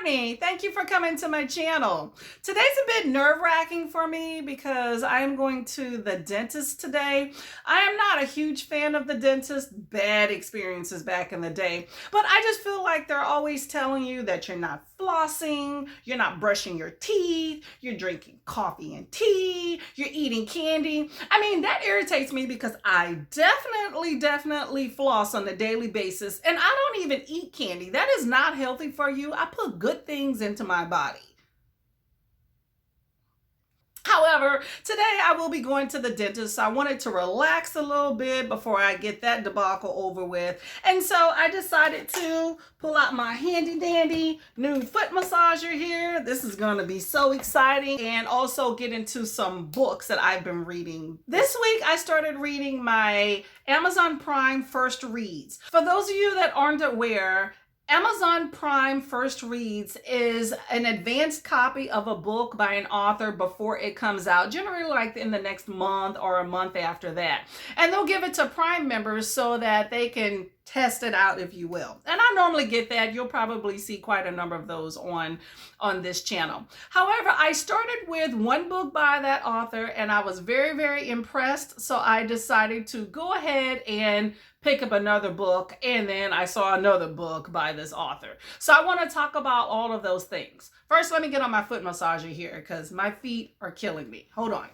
morning. Thank you for coming to my channel. Today's a bit nerve-wracking for me because I am going to the dentist today. I am not a huge fan of the dentist, bad experiences back in the day, but I just feel like they're always telling you that you're not flossing, you're not brushing your teeth, you're drinking coffee and tea, you're eating candy. I mean, that irritates me because I definitely floss on a daily basis, and I don't even eat candy. That is not healthy for you. I put good things into my body. However, today I will be going to the dentist. So I wanted to relax a little bit before I get that debacle over with. And so I decided to pull out my handy dandy new foot massager here. This is going to be so exciting, and also get into some books that I've been reading. This week I started reading my Amazon Prime First Reads. For those of you that aren't aware, Amazon Prime First Reads is an advanced copy of a book by an author before it comes out, generally like in the next month or a month after that. And they'll give it to Prime members so that they can test it out, if you will. And I normally get that. You'll probably see quite a number of those on this channel. However, I started with one book by that author and I was very impressed. So I decided to go ahead and pick up another book, and then I saw another book by this author. So I want to talk about all of those things. First, let me get on my foot massager here because my feet are killing me. Hold on.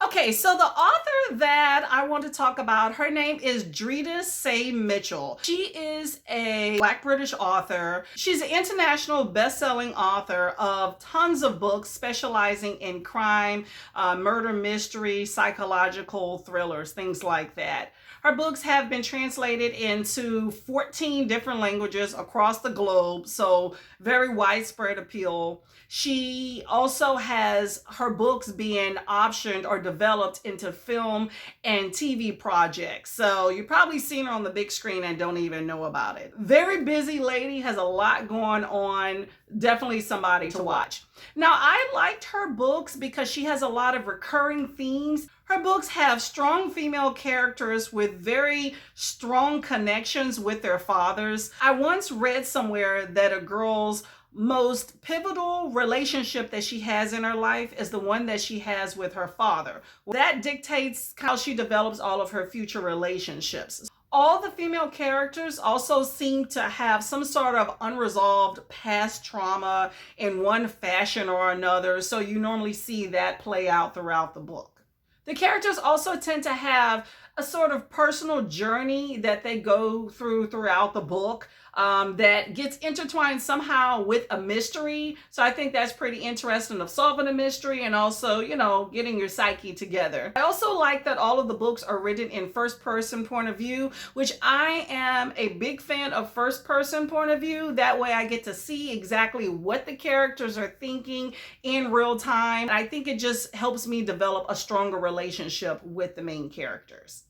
Okay, so the author that I want to talk about, her name is Dreda Say Mitchell. She is a Black British author. She's an international best-selling author of tons of books specializing in crime, murder mystery, psychological thrillers, things like that. Her books have been translated into 14 different languages across the globe, so very widespread appeal. She also has her books being optioned or developed into film and TV projects. So you've probably seen her on the big screen and don't even know about it. Very busy lady, has a lot going on. Definitely somebody to watch. Now, I liked her books because she has a lot of recurring themes. Her books have strong female characters with very strong connections with their fathers. I once read somewhere that a girl's most pivotal relationship that she has in her life is the one that she has with her father. That dictates how she develops all of her future relationships. All the female characters also seem to have some sort of unresolved past trauma in one fashion or another, so you normally see that play out throughout the book. The characters also tend to have a sort of personal journey that they go throughout the book that gets intertwined somehow with a mystery. So I think that's pretty interesting, of solving a mystery and also, you know, getting your psyche together. I also like that all of the books are written in first person point of view, which I am a big fan of first person point of view. That way I get to see exactly what the characters are thinking in real time. I think it just helps me develop a stronger relationship with the main characters.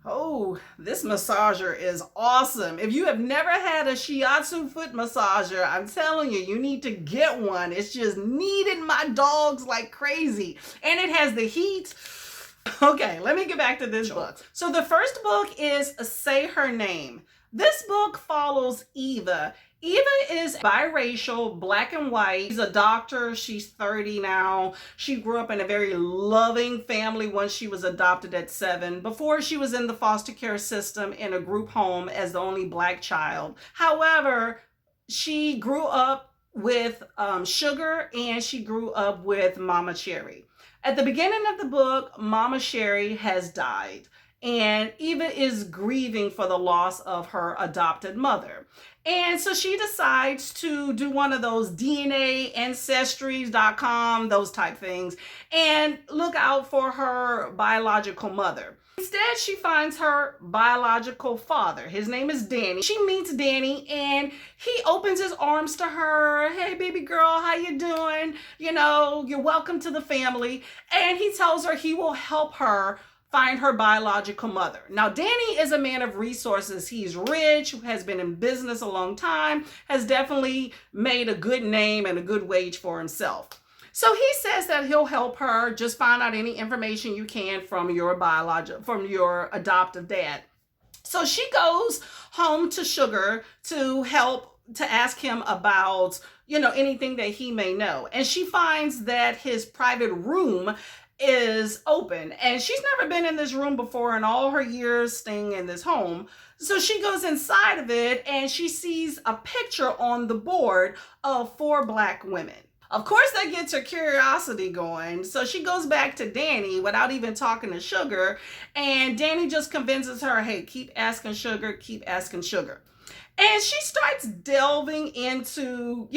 Oh, this massager is awesome. If you have never had a shiatsu foot massager, I'm telling you, you need to get one. It's just kneading my dogs like crazy. And it has the heat. Okay, let me get back to this book. So the first book is Say Her Name. This book follows Eva. Eva is biracial, black and white. She's a doctor. She's 30 now. She grew up in a very loving family once she was adopted at 7. Before, she was in the foster care system in a group home as the only black child. However, she grew up with Sugar, and she grew up with Mama Cherry. At the beginning of the book, Mama Cherry has died, and Eva is grieving for the loss of her adopted mother. And so she decides to do one of those DNA ancestries.com, those type things, and look out for her biological mother. Instead, she finds her biological father. His name is Danny. She meets Danny and he opens his arms to her. Hey, baby girl, how you doing? You know, you're welcome to the family. And he tells her he will help her find her biological mother. Now, Danny is a man of resources. He's rich, has been in business a long time, has definitely made a good name and a good wage for himself. So he says that he'll help her just find out any information you can from your adoptive dad. So she goes home to Sugar to help to ask him about, anything that he may know. And she finds that his private room is open, and she's never been in this room before in all her years staying in this home. So she goes inside of it and she sees a picture on the board of 4 Black women. Of course, that gets her curiosity going. So she goes back to Danny without even talking to Sugar. And Danny just convinces her, hey, keep asking Sugar, keep asking Sugar. And she starts delving into,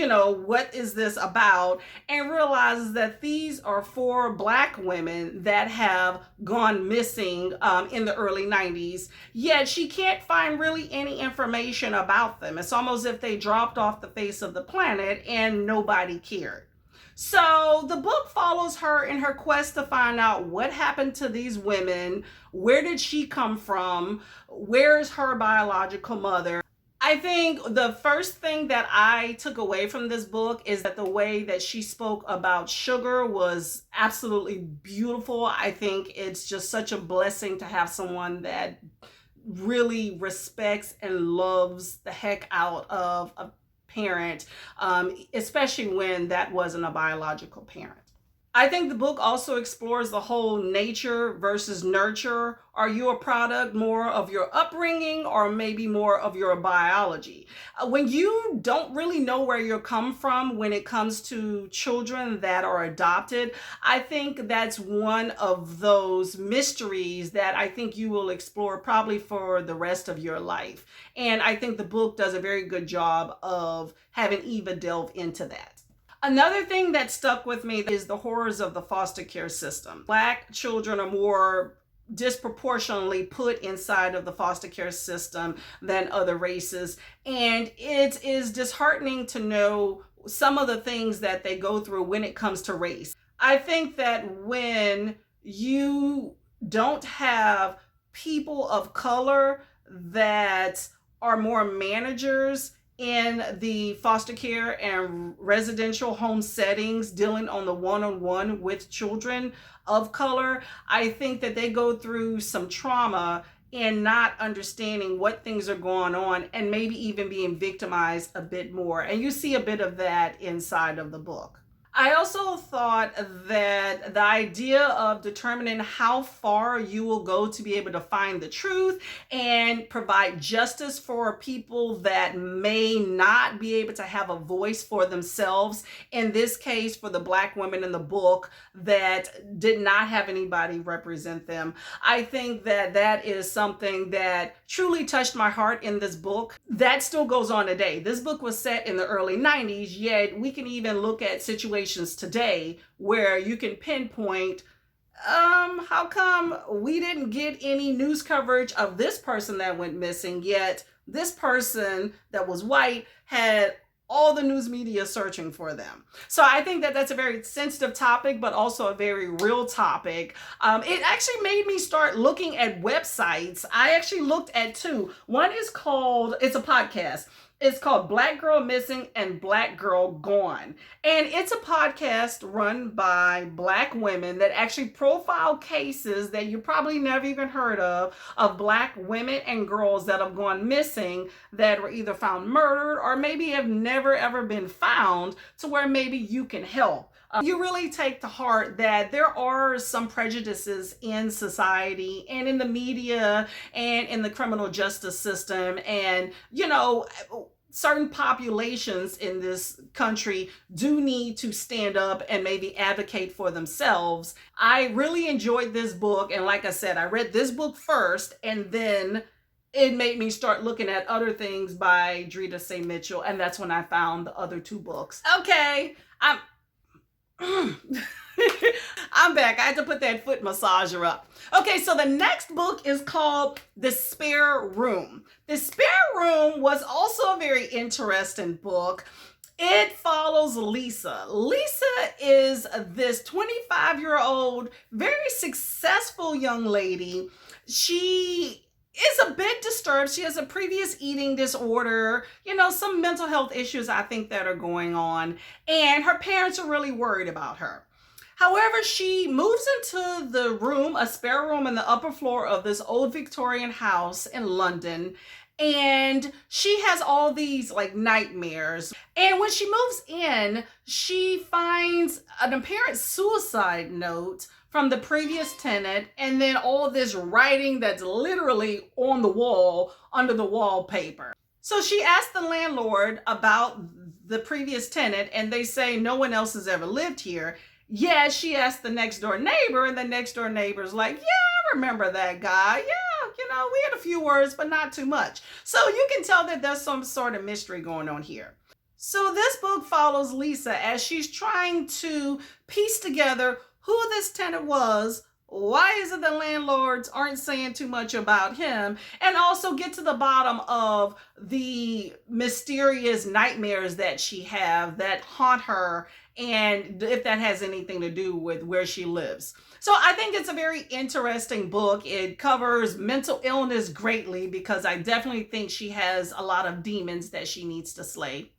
what is this about, and realizes that these are 4 Black women that have gone missing in the early 90s, yet she can't find really any information about them. It's almost as if they dropped off the face of the planet and nobody cared. So the book follows her in her quest to find out what happened to these women, where did she come from, where is her biological mother. I think the first thing that I took away from this book is that the way that she spoke about Sugar was absolutely beautiful. I think it's just such a blessing to have someone that really respects and loves the heck out of a parent, especially when that wasn't a biological parent. I think the book also explores the whole nature versus nurture. Are you a product more of your upbringing or maybe more of your biology? When you don't really know where you come from when it comes to children that are adopted, I think that's one of those mysteries that I think you will explore probably for the rest of your life. And I think the book does a very good job of having Eva delve into that. Another thing that stuck with me is the horrors of the foster care system. Black children are more disproportionately put inside of the foster care system than other races. And it is disheartening to know some of the things that they go through when it comes to race. I think that when you don't have people of color that are more managers in the foster care and residential home settings dealing on the one-on-one with children of color, I think that they go through some trauma in not understanding what things are going on and maybe even being victimized a bit more. And you see a bit of that inside of the book. I also thought that the idea of determining how far you will go to be able to find the truth and provide justice for people that may not be able to have a voice for themselves, in this case for the Black women in the book that did not have anybody represent them. I think that that is something that truly touched my heart in this book. That still goes on today. This book was set in the early 90s, yet we can even look at situations today where you can pinpoint how come we didn't get any news coverage of this person that went missing, yet this person that was white had all the news media searching for them. So I think that that's a very sensitive topic, but also a very real topic. It actually made me start looking at websites. I actually looked at 2. One is called, it's a podcast. It's called Black Girl Missing and Black Girl Gone. And it's a podcast run by Black women that actually profile cases that you probably never even heard of Black women and girls that have gone missing, that were either found murdered or maybe have never ever been found, to where maybe you can help. You really take to heart that there are some prejudices in society and in the media and in the criminal justice system. And, certain populations in this country do need to stand up and maybe advocate for themselves. I really enjoyed this book. And like I said, I read this book first, and then it made me start looking at other things by Dreda Say Mitchell. And that's when I found the other 2 books. Okay, I'm back. I had to put that foot massager up. Okay, so the next book is called The Spare Room. The Spare Room was also a very interesting book. It follows Lisa. Lisa is this 25-year-old, very successful young lady. She is a bit disturbed. She has a previous eating disorder, some mental health issues I think that are going on, and her parents are really worried about her. However, she moves into the room, a spare room in the upper floor of this old Victorian house in London, And she has all these like nightmares. And when she moves in, she finds an apparent suicide note from the previous tenant, and then all this writing that's literally on the wall under the wallpaper. So she asked the landlord about the previous tenant, and they say no one else has ever lived here. Yeah, she asked the next door neighbor, and the next door neighbor's like, yeah, I remember that guy. Yeah, we had a few words, but not too much. So you can tell that there's some sort of mystery going on here. So this book follows Lisa as she's trying to piece together who this tenant was, why is it the landlords aren't saying too much about him, and also get to the bottom of the mysterious nightmares that she have that haunt her, and if that has anything to do with where she lives. So I think it's a very interesting book. It covers mental illness greatly because I definitely think she has a lot of demons that she needs to slay.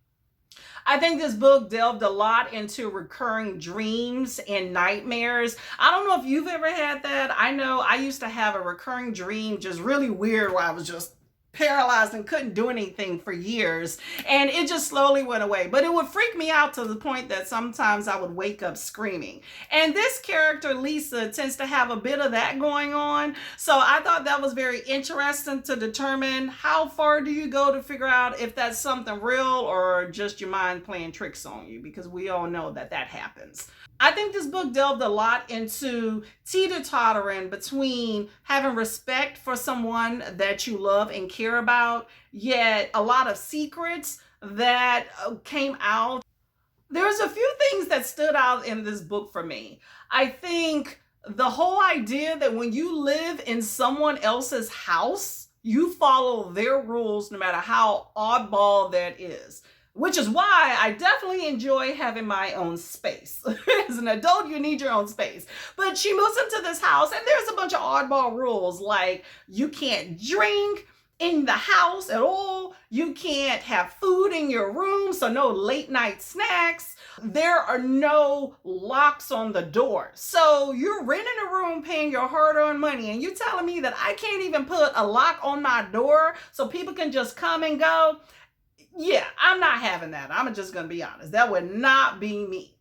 I think this book delved a lot into recurring dreams and nightmares. I don't know if you've ever had that. I know I used to have a recurring dream, just really weird, where I was just paralyzed and couldn't do anything for years, and it just slowly went away. But it would freak me out to the point that sometimes I would wake up screaming. And this character Lisa tends to have a bit of that going on, so I thought that was very interesting to determine how far do you go to figure out if that's something real or just your mind playing tricks on you, because we all know that that happens. I think this book delved a lot into teeter-tottering between having respect for someone that you love and care about, yet a lot of secrets that came out. There's a few things that stood out in this book for me. I think the whole idea that when you live in someone else's house, you follow their rules no matter how oddball that is. Which is why I definitely enjoy having my own space. As an adult, you need your own space. But she moves into this house and there's a bunch of oddball rules, like you can't drink in the house at all. You can't have food in your room, so no late night snacks. There are no locks on the door. So you're renting a room, paying your hard-earned money, and you're telling me that I can't even put a lock on my door so people can just come and go? Yeah, I'm not having that. I'm just going to be honest. That would not be me.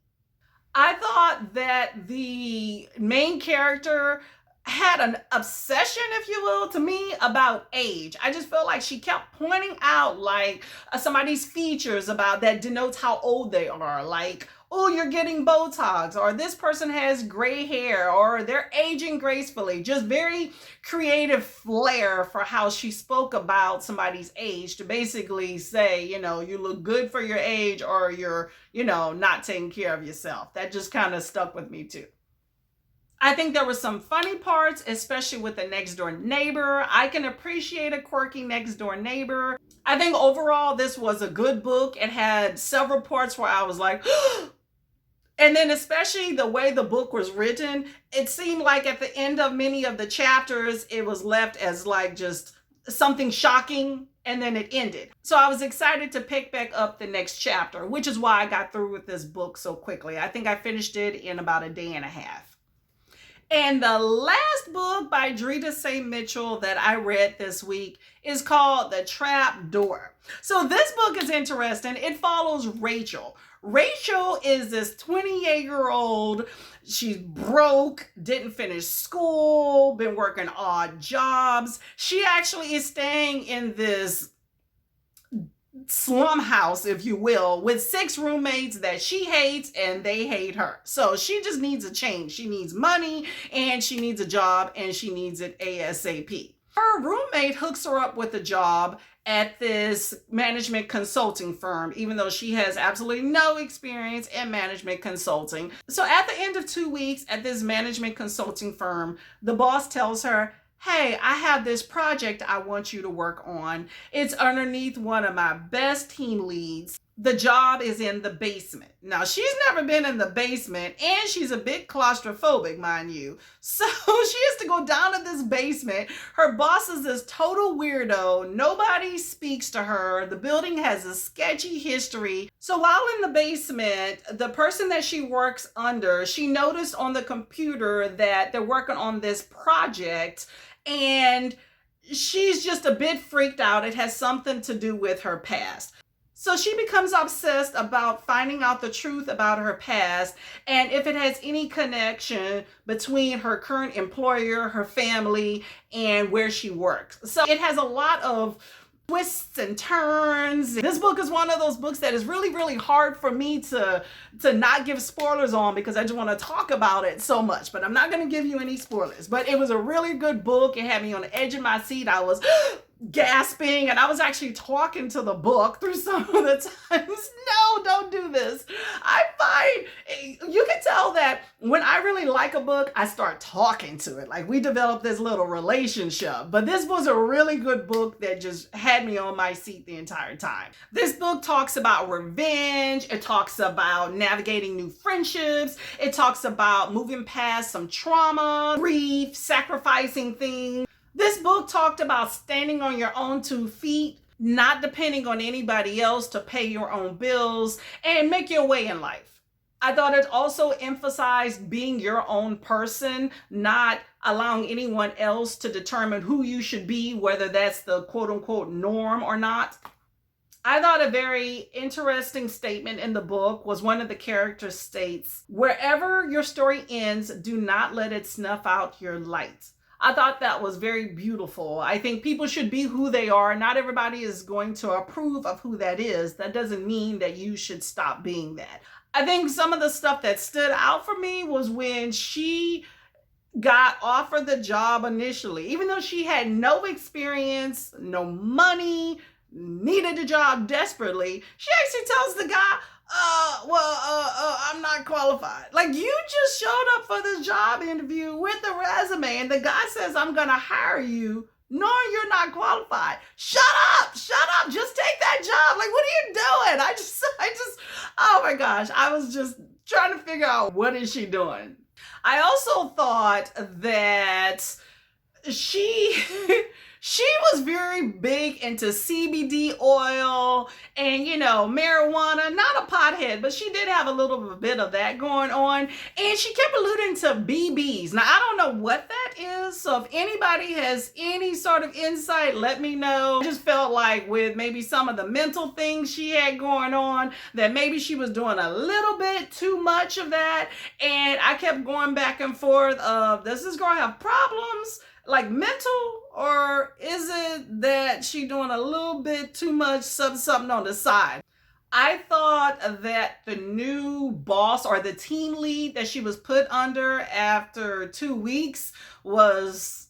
I thought that the main character had an obsession, if you will, to me about age. I just felt like she kept pointing out like somebody's features about that denotes how old they are. Like, oh, you're getting Botox, or this person has gray hair, or they're aging gracefully. Just very creative flair for how she spoke about somebody's age to basically say, you look good for your age, or you're, not taking care of yourself. That just kind of stuck with me too. I think there were some funny parts, especially with the next door neighbor. I can appreciate a quirky next door neighbor. I think overall this was a good book. It had several parts where I was like, and then especially the way the book was written, it seemed like at the end of many of the chapters, it was left as like just something shocking, and then it ended. So I was excited to pick back up the next chapter, which is why I got through with this book so quickly. I think I finished it in about a day and a half. And the last book by Dreda Say Mitchell that I read this week is called The Trap Door. So this book is interesting. It follows Rachel. Rachel is this 28-year-old. She's broke, didn't finish school, been working odd jobs. She actually is staying in this slum house, if you will, with 6 roommates that she hates and they hate her. So she just needs a change. She needs money and she needs a job, and she needs it ASAP. Her roommate hooks her up with a job at this management consulting firm, even though she has absolutely no experience in management consulting. So at the end of 2 weeks at this management consulting firm, the boss tells her, hey, I have this project I want you to work on. It's underneath one of my best team leads. The job is in the basement. Now, she's never been in the basement, and she's a bit claustrophobic, mind you. So she has to go down to this basement. Her boss is this total weirdo. Nobody speaks to her. The building has a sketchy history. So while in the basement, the person that she works under, she noticed on the computer that they're working on this project, and she's just a bit freaked out. It has something to do with her past. So she becomes obsessed about finding out the truth about her past and if it has any connection between her current employer, her family, and where she works. So it has a lot of twists and turns. This book is one of those books that is really, really hard for me to not give spoilers on because I just want to talk about it so much. But I'm not going to give you any spoilers. But it was a really good book. It had me on the edge of my seat. I was gasping, and I was actually talking to the book through some of the times. No, don't do this. I find you can tell that when I really like a book, I start talking to it. Like we developed this little relationship. But this was a really good book that just had me on my seat the entire time. This book talks about revenge. It talks about navigating new friendships. It talks about moving past some trauma, grief, sacrificing things. This book talked about standing on your own 2 feet, not depending on anybody else to pay your own bills and make your way in life. I thought it also emphasized being your own person, not allowing anyone else to determine who you should be, whether that's the quote unquote norm or not. I thought a very interesting statement in the book was one of the characters states, "Wherever your story ends, do not let it snuff out your light." I thought that was very beautiful. I think people should be who they are. Not everybody is going to approve of who that is. That doesn't mean that you should stop being that. I think some of the stuff that stood out for me was when she got offered the job initially, even though she had no experience, no money, needed a job desperately. She actually tells the guy, I'm not qualified. Like, you just showed up for this job interview with a resume and the guy says, I'm going to hire you knowing you're not qualified. Shut up, just take that job. Like, what are you doing? I just, oh my gosh, I was just trying to figure out what is she doing. I also thought that she was very big into CBD oil and, marijuana, not a pothead, but she did have a little bit of that going on. And she kept alluding to BBs. Now, I don't know what that is. So if anybody has any sort of insight, let me know. I just felt like with maybe some of the mental things she had going on, that maybe she was doing a little bit too much of that. And I kept going back and forth of, does this girl have problems? Like mental, or is it that she doing a little bit too much something on the side? I thought that the new boss or the team lead that she was put under after 2 weeks was,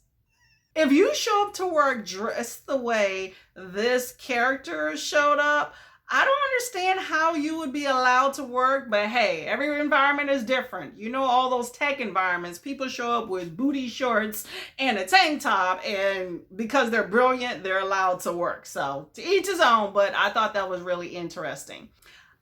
if you show up to work dressed the way this character showed up, I don't understand how you would be allowed to work, but hey, every environment is different. All those tech environments, people show up with booty shorts and a tank top, and because they're brilliant, they're allowed to work. So to each his own, but I thought that was really interesting.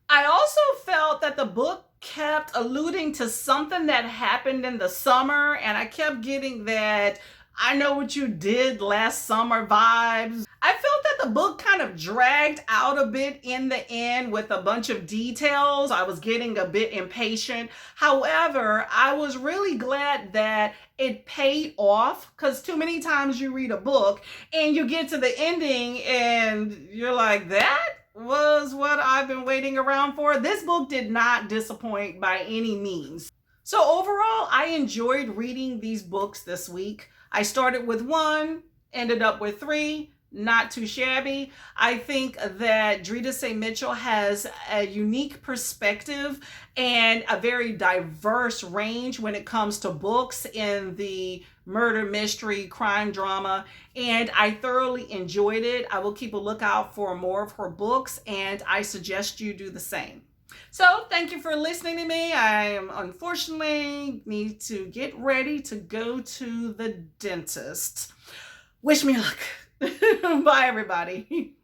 I also felt that the book kept alluding to something that happened in the summer, and I kept getting that I know what you did last summer vibes. I felt that the book kind of dragged out a bit in the end with a bunch of details. I was getting a bit impatient. However, I was really glad that it paid off, because too many times you read a book and you get to the ending and you're like, that was what I've been waiting around for. This book did not disappoint by any means. So overall, I enjoyed reading these books this week. I started with 1, ended up with 3, not too shabby. I think that Dreda Say Mitchell has a unique perspective and a very diverse range when it comes to books in the murder, mystery, crime, drama, and I thoroughly enjoyed it. I will keep a lookout for more of her books, and I suggest you do the same. So thank you for listening to me. I unfortunately need to get ready to go to the dentist. Wish me luck. Bye, everybody.